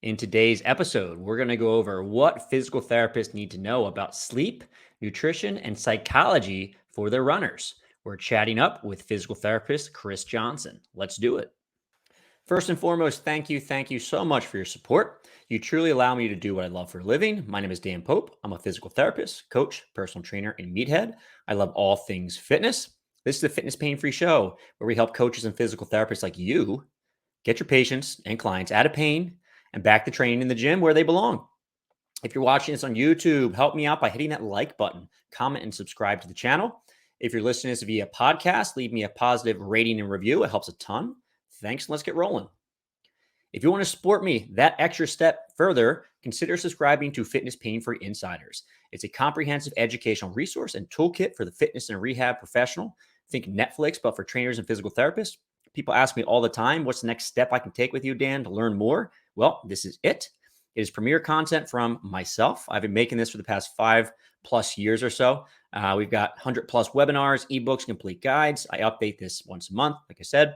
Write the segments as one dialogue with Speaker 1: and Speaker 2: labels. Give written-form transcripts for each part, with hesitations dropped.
Speaker 1: In today's episode, we're going to go over what physical therapists need to know about sleep, nutrition, and psychology for their runners. We're chatting up with physical therapist Chris Johnson. Let's do it. First and foremost, thank you so much for your support. You truly allow me to do what I love for a living. My name is Dan Pope. I'm a physical therapist, coach, personal trainer, and meathead. I love all things fitness. This is the Fitness Pain Free Show, where we help coaches and physical therapists like you get your patients and clients out of pain and back to training in the gym where they belong. If you're watching this on YouTube, help me out by hitting that like button, comment, and subscribe to the channel. If you're listening to this via podcast, leave me a positive rating and review. It helps a ton. Thanks, and let's get rolling. If you want to support me that extra step further, consider subscribing to Fitness Pain Free Insiders. It's a comprehensive educational resource and toolkit for the fitness and rehab professional. Think Netflix, but for trainers and physical therapists. People ask me all the time, what's the next step I can take with you, Dan, to learn more? Well, this is it. It is premier content from myself. I've been making this for the past 5+ years or so. We've got 100+ webinars, ebooks, complete guides. I update this once a month. Like I said,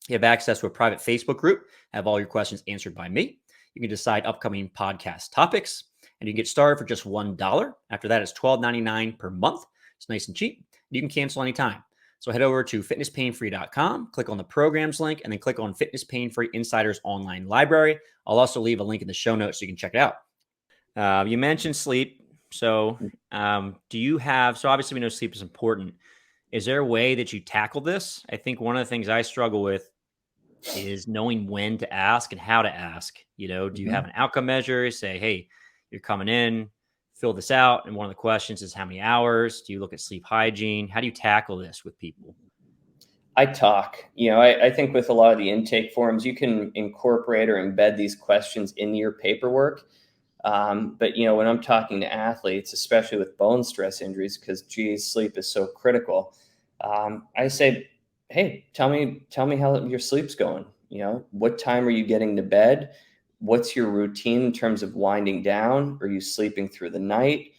Speaker 1: you have access to a private Facebook group. Have all your questions answered by me. You can decide upcoming podcast topics, and you can get started for just $1. After that, it's $12.99 per month. It's nice and cheap. You can cancel anytime. So head over to fitnesspainfree.com, click on the programs link, and then click on Fitness Pain Free Insiders Online Library. I'll also leave a link in the show notes so you can check it out. You mentioned sleep. So do you have, so obviously we know sleep is important. Is there a way that you tackle this? I think one of the things I struggle with is knowing when to ask and how to ask. You know, do you have an outcome measure? Say, hey, you're coming in, fill this out. And one of the questions is how many hours? Do you look at sleep hygiene? How do you tackle this with people?
Speaker 2: I talk. I think with a lot of the intake forms, you can incorporate or embed these questions into your paperwork. But when I'm talking to athletes, especially with bone stress injuries, because sleep is so critical, I say, hey, tell me how your sleep's going. What time are you getting to bed? What's your routine in terms of winding down? Are you sleeping through the night?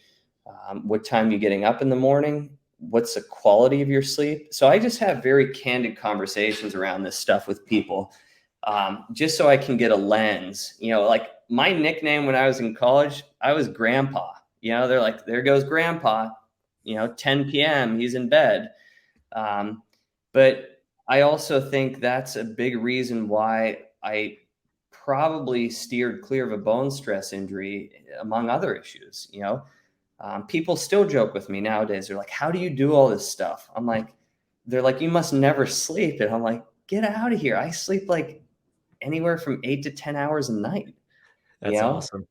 Speaker 2: What time are you getting up in the morning? What's the quality of your sleep? So I just have very candid conversations around this stuff with people, just so I can get a lens. Like my nickname when I was in college, I was Grandpa. They're like, there goes Grandpa. 10 p.m. he's in bed. But I also think that's a big reason why I probably steered clear of a bone stress injury, among other issues. People still joke with me nowadays. They're like, how do you do all this stuff? They're like, you must never sleep. And I'm like, get out of here. I sleep like anywhere from 8 to 10 hours a night.
Speaker 1: That's awesome.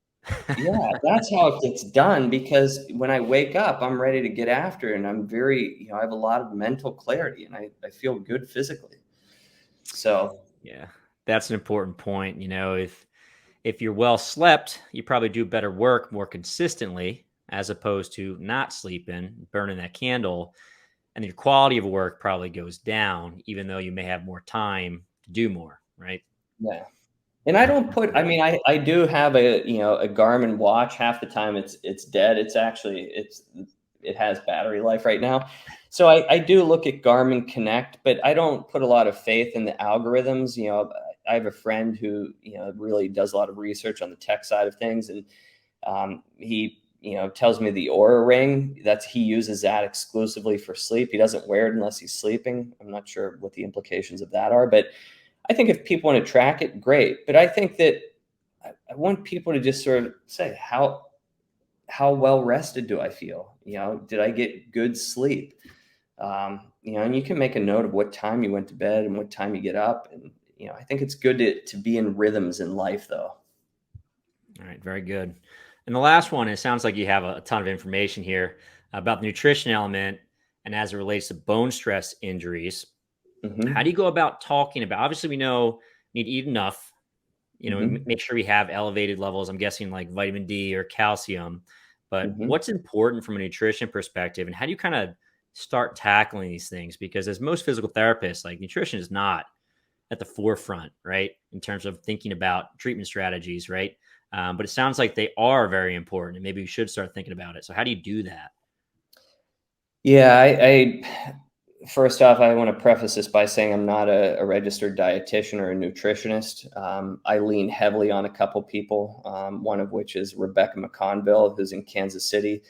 Speaker 2: Yeah, that's how it gets done, because when I wake up, I'm ready to get after it. And I'm very, I have a lot of mental clarity, and I feel good physically. So,
Speaker 1: yeah, that's an important point. If you're well slept, you probably do better work more consistently, as opposed to not sleeping, burning that candle, and your quality of work probably goes down, even though you may have more time to do more, right?
Speaker 2: yeah. And I don't put, I do have a Garmin watch. Half the time it's dead. It has battery life right now. So I do look at Garmin Connect, but I don't put a lot of faith in the algorithms. I have a friend who, really does a lot of research on the tech side of things. And he, tells me the Aura Ring, he uses that exclusively for sleep. He doesn't wear it unless he's sleeping. I'm not sure what the implications of that are, but I think if people want to track it, great. But I think that I want people to just sort of say, how well rested do I feel? Did I get good sleep? And you can make a note of what time you went to bed and what time you get up. And, I think it's good to be in rhythms in life, though.
Speaker 1: All right, very good. And the last one, it sounds like you have a ton of information here about the nutrition element and as it relates to bone stress injuries. How do you go about talking about, obviously we know you need to eat enough, make sure we have elevated levels. I'm guessing like vitamin D or calcium, but what's important from a nutrition perspective, and how do you kind of start tackling these things? Because as most physical therapists, like nutrition is not at the forefront, right? In terms of thinking about treatment strategies, right? But it sounds like they are very important, and maybe we should start thinking about it. So how do you do that?
Speaker 2: Yeah, First off, I want to preface this by saying I'm not a registered dietitian or a nutritionist. I lean heavily on a couple people, one of which is Rebecca McConville, who's in Kansas City,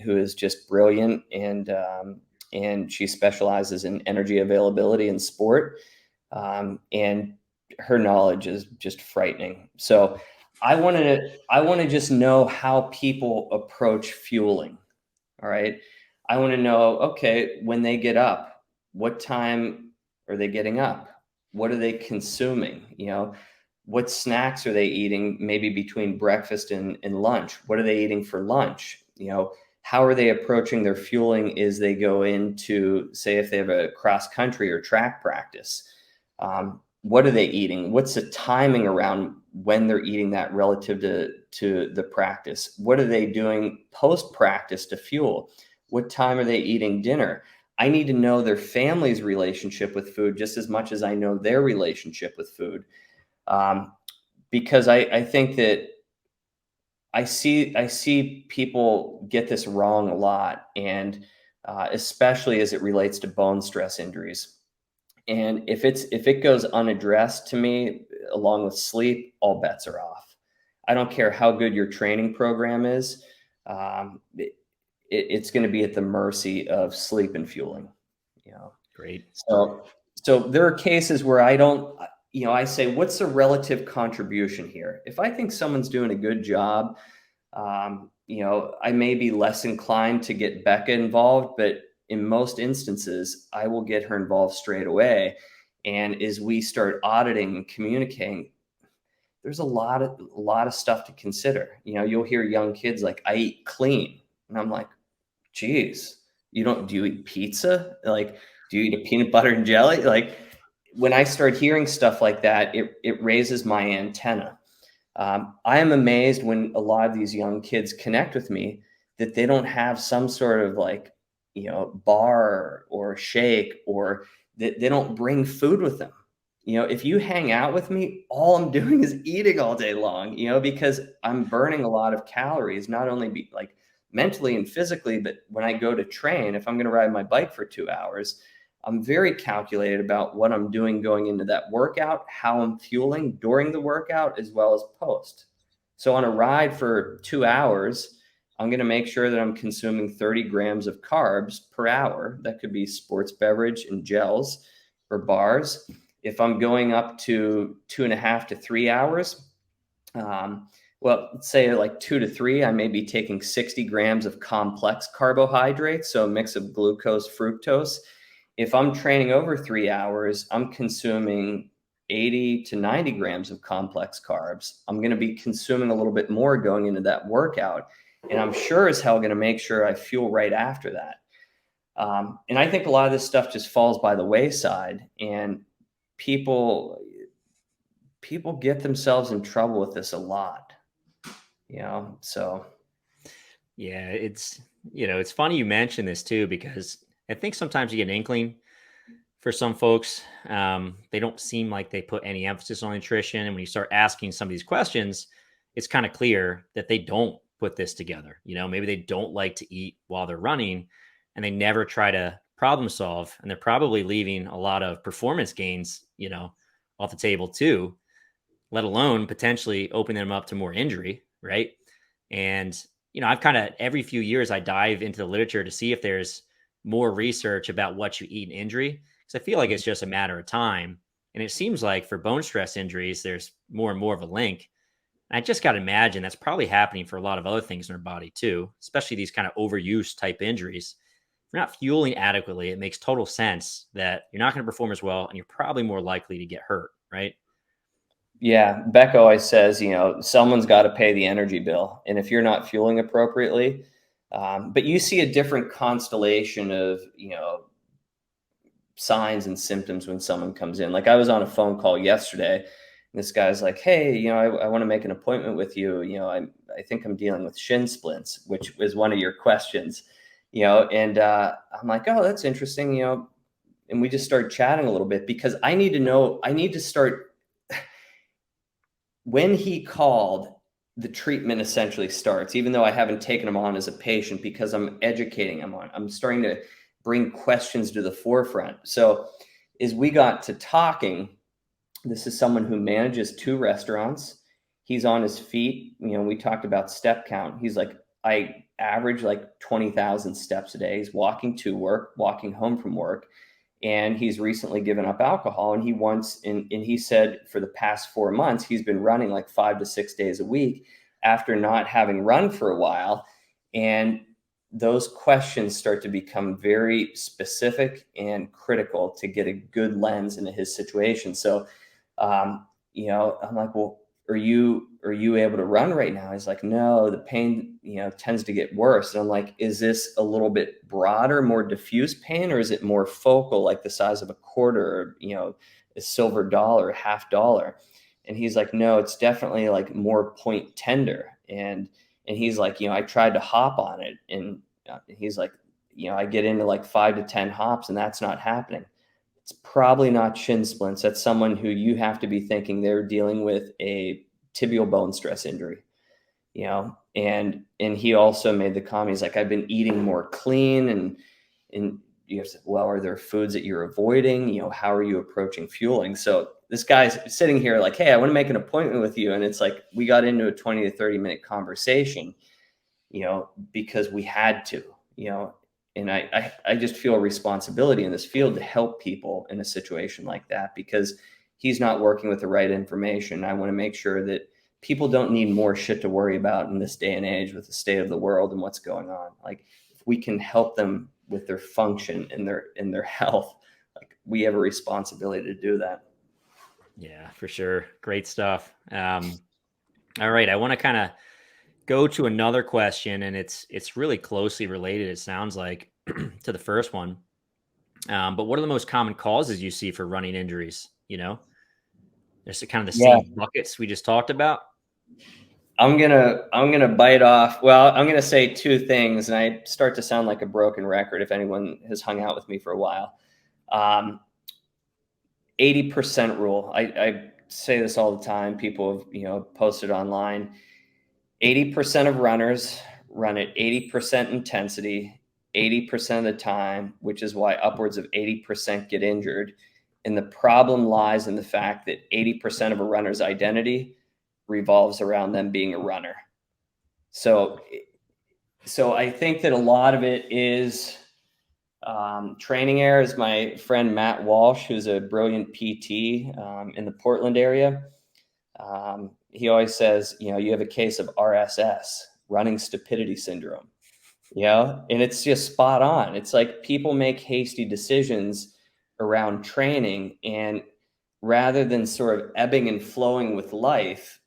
Speaker 2: who is just brilliant, and she specializes in energy availability in sport, and her knowledge is just frightening. So I want to just know how people approach fueling. All right. I want to know, okay, when they get up, what time are they getting up? What are they consuming? What snacks are they eating maybe between breakfast and lunch? What are they eating for lunch? How are they approaching their fueling as they go into, say, if they have a cross country or track practice? What are they eating? What's the timing around when they're eating that relative to the practice? What are they doing post practice to fuel? What time are they eating dinner? I need to know their family's relationship with food just as much as I know their relationship with food, because I think that I see people get this wrong a lot, and especially as it relates to bone stress injuries. And if it goes unaddressed, to me, along with sleep, all bets are off. I don't care how good your training program is. It's going to be at the mercy of sleep and fueling. You know,
Speaker 1: Great.
Speaker 2: so there are cases where I don't. I say, what's the relative contribution here? If I think someone's doing a good job, I may be less inclined to get Becca involved, but in most instances, I will get her involved straight away. And as we start auditing and communicating, there's a lot of stuff to consider. You'll hear young kids like, "I eat clean," and I'm like, "Geez, do you eat pizza? Like, do you eat a peanut butter and jelly?" Like, when I start hearing stuff like that, it raises my antenna. I am amazed when a lot of these young kids connect with me that they don't have some sort of like, bar or shake, or that they don't bring food with them. If you hang out with me, all I'm doing is eating all day long, because I'm burning a lot of calories, not only like mentally and physically, but when I go to train, if I'm going to ride my bike for 2 hours, I'm very calculated about what I'm doing going into that workout, how I'm fueling during the workout, as well as post. So on a ride for 2 hours, I'm going to make sure that I'm consuming 30 grams of carbs per hour. That could be sports beverage and gels or bars. If I'm going up to 2.5 to 3 hours, well, let's say like 2 to 3, I may be taking 60 grams of complex carbohydrates, so a mix of glucose, fructose. If I'm training over 3 hours, I'm consuming 80 to 90 grams of complex carbs. I'm going to be consuming a little bit more going into that workout. And I'm sure as hell going to make sure I fuel right after that. And I think a lot of this stuff just falls by the wayside, and people get themselves in trouble with this a lot, so.
Speaker 1: Yeah, it's funny you mention this too, because I think sometimes you get an inkling for some folks. They don't seem like they put any emphasis on nutrition. And when you start asking some of these questions, it's kind of clear that they don't put this together. Maybe they don't like to eat while they're running, and they never try to problem solve. And they're probably leaving a lot of performance gains, off the table too, let alone potentially opening them up to more injury. Right. And, I've kind of every few years I dive into the literature to see if there's more research about what you eat in injury, because I feel like it's just a matter of time. And it seems like for bone stress injuries, there's more and more of a link. And I just got to imagine that's probably happening for a lot of other things in our body too, especially these kind of overuse type injuries. If you're not fueling adequately, it makes total sense that you're not going to perform as well, and you're probably more likely to get hurt, right?
Speaker 2: Yeah, Beck always says, someone's got to pay the energy bill. And if you're not fueling appropriately, but you see a different constellation of, signs and symptoms when someone comes in. Like, I was on a phone call yesterday, and this guy's like, "Hey, I want to make an appointment with you. I think I'm dealing with shin splints," which was one of your questions, and I'm like, "Oh, that's interesting," and we just started chatting a little bit, because I need to start. When he called, the treatment essentially starts, even though I haven't taken him on as a patient, because I'm educating him on. I'm starting to bring questions to the forefront. So as we got to talking, this is someone who manages 2 restaurants. He's on his feet. We talked about step count. He's like, I average like 20,000 steps a day. He's walking to work, walking home from work. And he's recently given up alcohol. And he said for the past 4 months, he's been running like 5 to 6 days a week after not having run for a while. And those questions start to become very specific and critical to get a good lens into his situation. So, I'm like, well, are you able to run right now? He's like, no, the pain, tends to get worse. And I'm like, is this a little bit broader, more diffuse pain, or is it more focal, like the size of a quarter, or, a silver dollar, half dollar? And he's like, no, it's definitely like more point tender. And he's like, I tried to hop on it. And he's like, I get into like 5 to 10 hops and that's not happening. It's probably not shin splints. That's someone who you have to be thinking they're dealing with a tibial bone stress injury, and he also made the comment, he's like, I've been eating more clean, and you said, well, are there foods that you're avoiding? How are you approaching fueling? So this guy's sitting here like, hey, I want to make an appointment with you. And it's like, we got into a 20 to 30 minute conversation, because we had to, and I just feel a responsibility in this field to help people in a situation like that, because he's not working with the right information. I want to make sure that people don't need more shit to worry about in this day and age with the state of the world and what's going on. Like, if we can help them with their function and their health, like, we have a responsibility to do that.
Speaker 1: Yeah, for sure. Great stuff. All right, I want to kind of go to another question, and it's really closely related, it sounds like, to the first one. But what are the most common causes you see for running injuries? There's kind of the
Speaker 2: Yeah.
Speaker 1: same buckets we just talked about.
Speaker 2: I'm gonna bite off. Well, I'm gonna say 2 things, and I start to sound like a broken record if anyone has hung out with me for a while. 80% rule. I say this all the time. People have posted online. 80% of runners run at 80% intensity, 80% of the time, which is why upwards of 80% get injured. And the problem lies in the fact that 80% of a runner's identity revolves around them being a runner. So I think that a lot of it is training errors. My friend Matt Walsh, who's a brilliant PT in the Portland area, he always says, you have a case of RSS, running stupidity syndrome, and it's just spot on. It's like people make hasty decisions around training, and rather than sort of ebbing and flowing with life,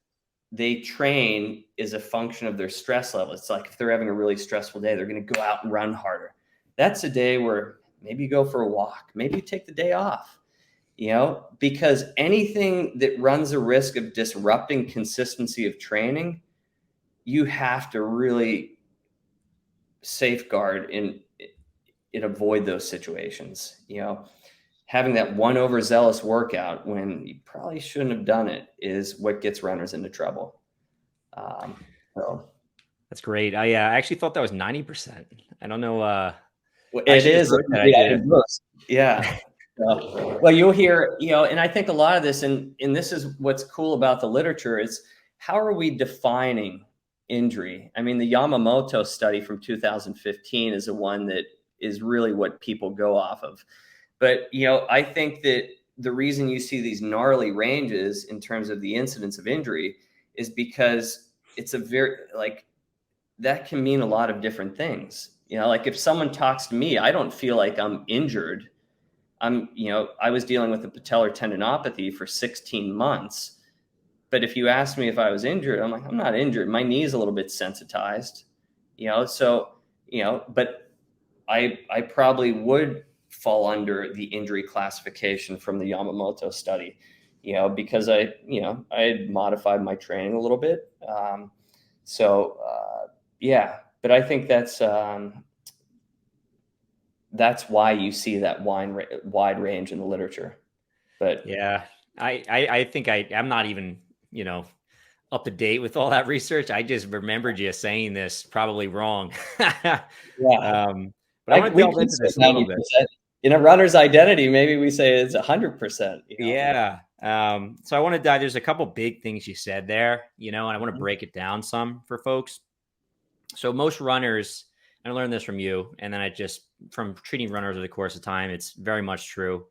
Speaker 2: they train as a function of their stress level. It's like if they're having a really stressful day, they're going to go out and run harder. That's a day where maybe you go for a walk, maybe you take the day off, because anything that runs a risk of disrupting consistency of training, you have to really safeguard and avoid those situations. Having that one overzealous workout when you probably shouldn't have done it is what gets runners into trouble. So
Speaker 1: That's great. I actually thought that was 90%. I don't know.
Speaker 2: it is. Yeah. Well, you'll hear, and I think a lot of this, and this is what's cool about the literature, is how are we defining injury? I mean, the Yamamoto study from 2015 is the one that is really what people go off of. But, I think that the reason you see these gnarly ranges in terms of the incidence of injury is because it's that can mean a lot of different things. Like if someone talks to me, I don't feel like I'm injured. I was dealing with a patellar tendinopathy for 16 months. But if you ask me if I was injured, I'm like, I'm not injured. My knee is a little bit sensitized, but I probably would fall under the injury classification from the Yamamoto study, because I had modified my training a little bit. Yeah, but I think that's why you see that wide range in the literature. But
Speaker 1: Yeah, I think I'm not even, up to date with all that research. I just remembered you saying this probably wrong.
Speaker 2: yeah,
Speaker 1: But I want to
Speaker 2: We
Speaker 1: delve
Speaker 2: could
Speaker 1: into
Speaker 2: say
Speaker 1: this a little bit.
Speaker 2: 90%. In a runner's identity, maybe we say it's 100%, you know?
Speaker 1: Yeah. So I want to dive. There's a couple big things you said there, and I want to
Speaker 2: Mhm.
Speaker 1: break it down some for folks. So most runners, and I learned this from you, and then I just from treating runners over the course of time, it's very much true.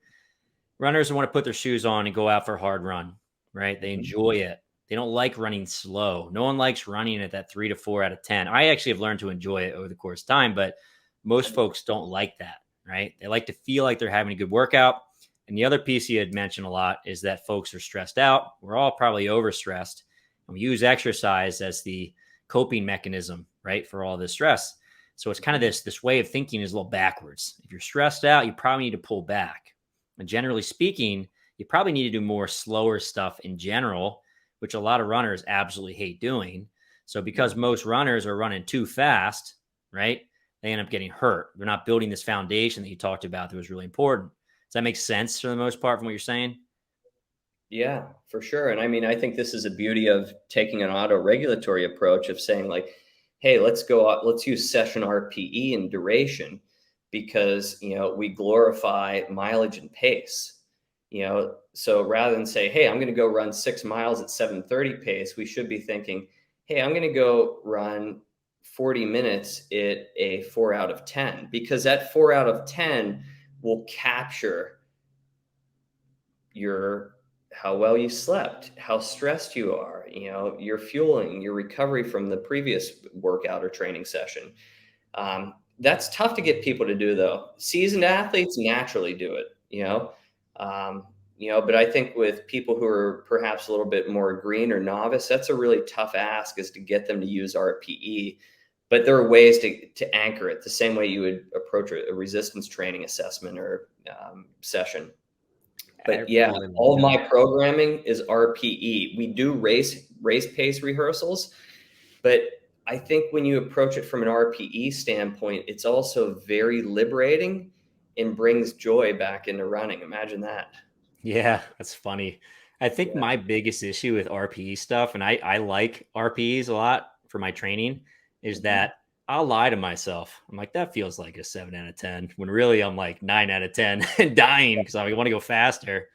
Speaker 1: Runners want to put their shoes on and go out for a hard run, right? They
Speaker 2: Mhm.
Speaker 1: enjoy it. They don't like running slow. No one likes running at that 3 to 4 out of 10. I actually have learned to enjoy it over the course of time, but most folks don't like that, right? They like to feel like they're having a good workout. And the other piece you had mentioned a lot is that folks are stressed out. We're all probably overstressed. And we use exercise as the coping mechanism, right, for all this stress. So it's kind of
Speaker 2: Mhm.
Speaker 1: this way of thinking is a little backwards. If you're stressed out, you probably need to pull back. And generally speaking, you probably need to do more slower stuff in general, which a lot of runners absolutely hate doing. So because
Speaker 2: Mhm.
Speaker 1: most runners are running too fast, right? They end up getting hurt. They're not building this foundation that you talked about that was really important. Does that make sense for the most part from what you're saying?
Speaker 2: Yeah, for sure. And I mean, I think this is a beauty of taking an auto-regulatory approach of saying like, hey, let's go out, let's use session RPE and duration because, we glorify mileage and pace. So rather than say, hey, I'm going to go run 6 miles at 7:30 pace, we should be thinking, hey, I'm going to go run 40 minutes at a 4 out of 10 because that 4 out of 10 will capture your how well you slept, how stressed you are, your fueling, your recovery from the previous workout or training session. That's tough to get people to do, though. Seasoned athletes naturally do it, but I think with people who are perhaps a little bit more green or novice, that's a really tough ask is to get them to use RPE. But there are ways to anchor it the same way you would approach a resistance training assessment or session. But yeah,
Speaker 1: Absolutely.
Speaker 2: all of
Speaker 1: Yeah.
Speaker 2: my programming is RPE. We do race pace rehearsals, but I think when you approach it from an RPE standpoint, it's also very liberating and brings joy back into running. Imagine that.
Speaker 1: Yeah, that's funny. I think
Speaker 2: Yeah.
Speaker 1: my biggest issue with RPE stuff, and I like RPEs a lot for my training, is
Speaker 2: Mhm.
Speaker 1: that I'll lie to myself. I'm like, that feels like a 7 out of 10, when really I'm like 9 out of 10 and dying because I want to go faster.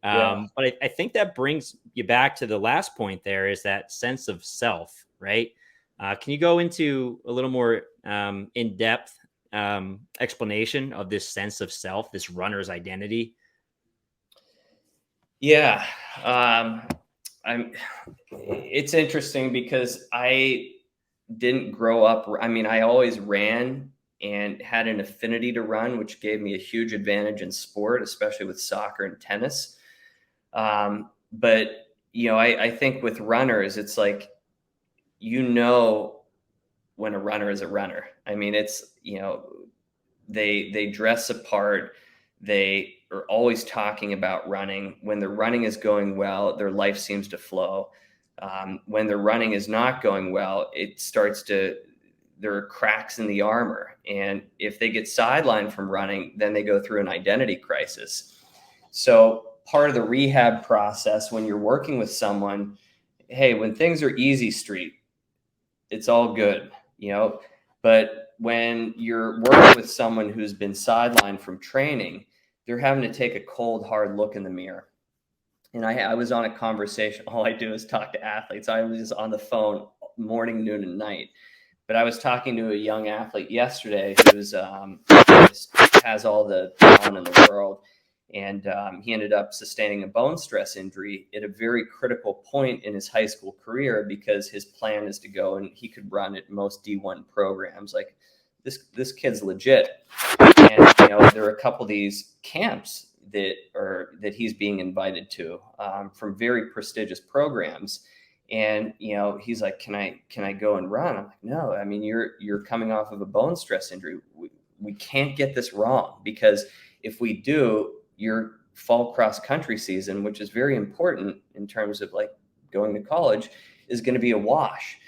Speaker 2: Yeah.
Speaker 1: But I think that brings you back to the last point there is that sense of self, right? Can you go into a little more in depth explanation of this sense of self, this runner's identity?
Speaker 2: Yeah. Um, I'm it's interesting because I didn't grow up I mean, I always ran and had an affinity to run, which gave me a huge advantage in sport, especially with soccer and tennis. But I think with runners, it's like you know when a runner is a runner. I mean, it's they dress apart. They are always talking about running. When their running is going well, their life seems to flow. When their running is not going well, it starts to there are cracks in the armor, and if they get sidelined from running, then they go through an identity crisis. So part of the rehab process when you're working with someone, hey, when things are easy street, it's all good, but when you're working with someone who's been sidelined from training, they're having to take a cold, hard look in the mirror. And I was on a conversation. All I do is talk to athletes. I was just on the phone morning, noon, and night. But I was talking to a young athlete yesterday who's has all the talent in the world, and he ended up sustaining a bone stress injury at a very critical point in his high school career because his plan is to go and he could run at most D1 programs. Like this kid's legit, and there are a couple of these camps that he's being invited to from very prestigious programs, and he's like, can I go and run? I'm like, no, I mean, you're coming off of a bone stress injury. We can't get this wrong because if we do, your fall cross country season, which is very important in terms of like going to college, is going to be a wash.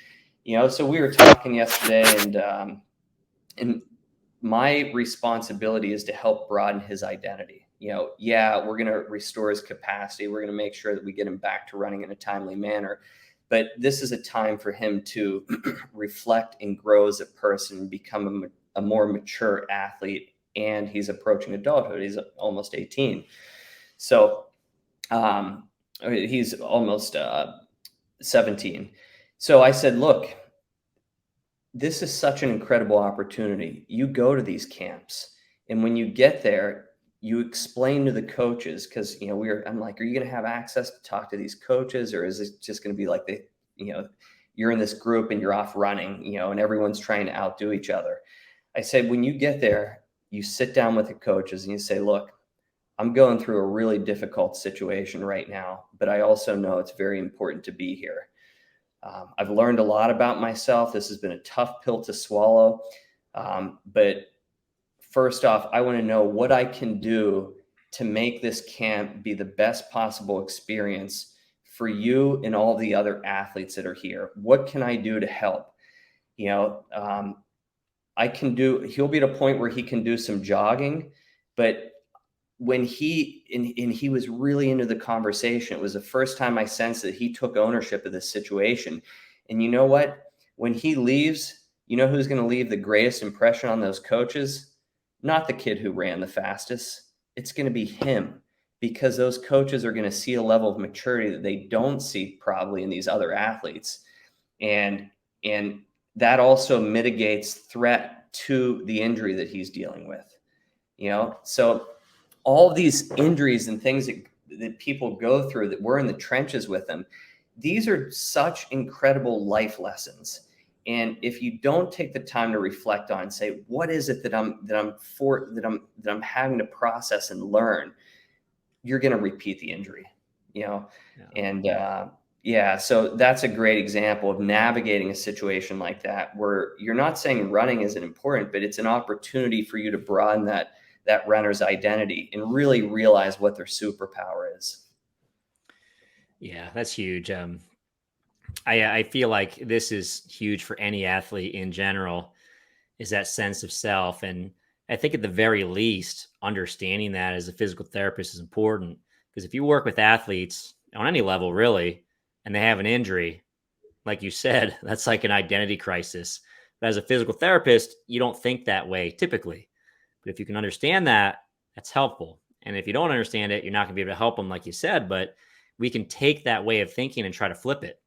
Speaker 2: So we were talking yesterday, and my responsibility is to help broaden his identity. Yeah, we're going to restore his capacity. We're going to make sure that we get him back to running in a timely manner. But this is a time for him to reflect and grow as a person, become a more mature athlete, and he's approaching adulthood. He's almost 18. So he's almost 17. So I said, look, this is such an incredible opportunity. You go to these camps, and when you get there, you explain to the coaches, because I'm like, are you going to have access to talk to these coaches, or is it just going to be like you're in this group and you're off running, and everyone's trying to outdo each other? I said, when you get there, you sit down with the coaches and you say, look, I'm going through a really difficult situation right now, but I also know it's very important to be here. I've learned a lot about myself. This has been a tough pill to swallow. But first off, I want to know what I can do to make this camp be the best possible experience for you and all the other athletes that are here. What can I do to help? He'll be at a point where he can do some jogging, but when he was really into the conversation, it was the first time I sensed that he took ownership of this situation. And you know what? When he leaves, you know who's going to leave the greatest impression on those coaches? Not the kid who ran the fastest. It's going to be him, because those coaches are going to see a level of maturity that they don't see probably in these other athletes. And that also mitigates threat to the injury that he's dealing with. So all these injuries and things that people go through, that we're in the trenches with them, these are such incredible life lessons. And if you don't take the time to reflect on and say, what is it that I'm having to process and learn, you're going to repeat the injury,
Speaker 1: Yeah.
Speaker 2: And so that's a great example of navigating a situation like that, where you're not saying running isn't important, but it's an opportunity for you to broaden that runner's identity and really realize what their superpower is.
Speaker 1: Yeah, that's huge. I feel like this is huge for any athlete in general, is that sense of self. And I think at the very least, understanding that as a physical therapist is important, because if you work with athletes on any level, really, and they have an injury, like you said, that's like an identity crisis. But as a physical therapist, you don't think that way typically. But if you can understand that, that's helpful. And if you don't understand it, you're not going to be able to help them, like you said. But we can take that way of thinking and try to flip it,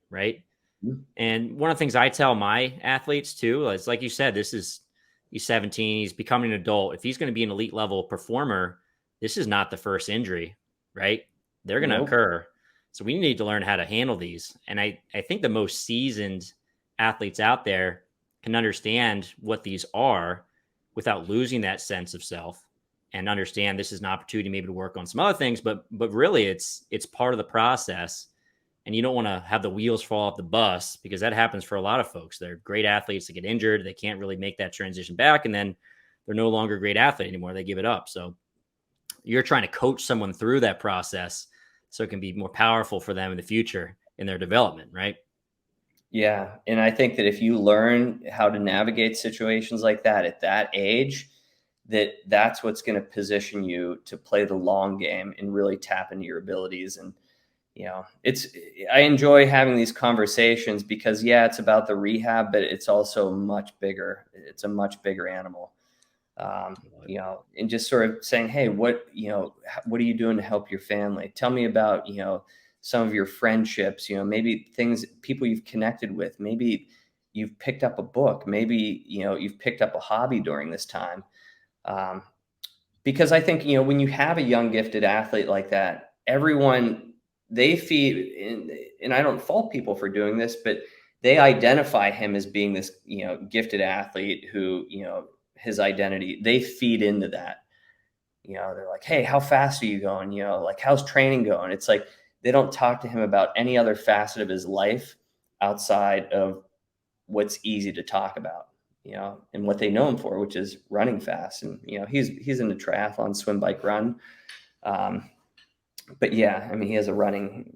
Speaker 1: right?
Speaker 2: Mm-hmm.
Speaker 1: And one of the things I tell my athletes too is, like you said, he's 17, he's becoming an adult. If he's going to be an elite level performer, this is not the first injury, right? They're going to
Speaker 2: Nope.
Speaker 1: occur. So we need to learn how to handle these. And I think the most seasoned athletes out there can understand what these are without losing that sense of self, and understand this is an opportunity maybe to work on some other things, but really it's part of the process. And you don't want to have the wheels fall off the bus, because that happens for a lot of folks. They're great athletes that get injured. They can't really make that transition back. And then they're no longer a great athlete anymore. They give it up. So you're trying to coach someone through that process so it can be more powerful for them in the future in their development, right?
Speaker 2: Yeah. And I think that if you learn how to navigate situations like that at that age, that's what's going to position you to play the long game and really tap into your abilities. And I enjoy having these conversations, because it's about the rehab, but it's also much bigger. It's a much bigger animal. And just sort of saying, hey, what are you doing to help your family? Tell me about, some of your friendships, maybe people you've connected with. Maybe you've picked up a book. Maybe, you've picked up a hobby during this time. Because I think, when you have a young, gifted athlete like that, everyone, they feed, and I don't fault people for doing this, but they identify him as being this, gifted athlete who, his identity, they feed into that. They're like, hey, how fast are you going? Like, how's training going? It's like, they don't talk to him about any other facet of his life outside of what's easy to talk about, and what they know him for, which is running fast. And, he's in the triathlon, swim, bike, run. But yeah, I mean, he has a running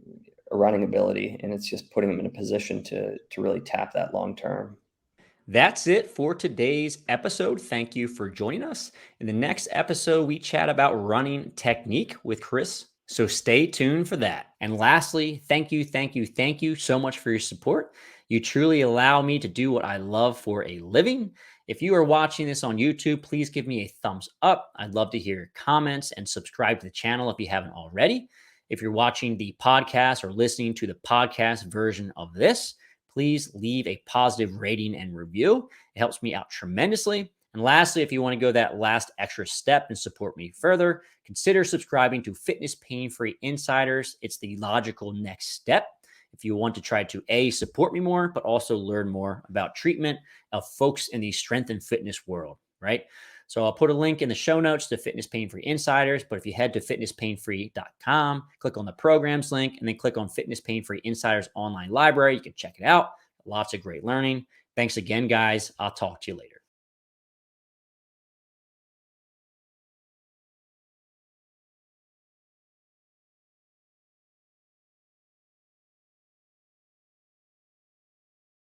Speaker 2: ability, and it's just putting him in a position to really tap that long term.
Speaker 1: That's it for today's episode. Thank you for joining us. In the next episode, we chat about running technique with Chris. So stay tuned for that. And lastly, thank you so much for your support. You truly allow me to do what I love for a living. If you are watching this on YouTube, please give me a thumbs up. I'd love to hear your comments and subscribe to the channel if you haven't already. If you're watching the podcast or listening to the podcast version of this, please leave a positive rating and review. It helps me out tremendously. And lastly, if you want to go that last extra step and support me further, consider subscribing to Fitness Pain Free Insiders. It's the logical next step if you want to try to support me more, but also learn more about treatment of folks in the strength and fitness world, right? So I'll put a link in the show notes to Fitness Pain Free Insiders. But if you head to fitnesspainfree.com, click on the programs link, and then click on Fitness Pain Free Insiders online library, you can check it out. Lots of great learning. Thanks again, guys. I'll talk to you later.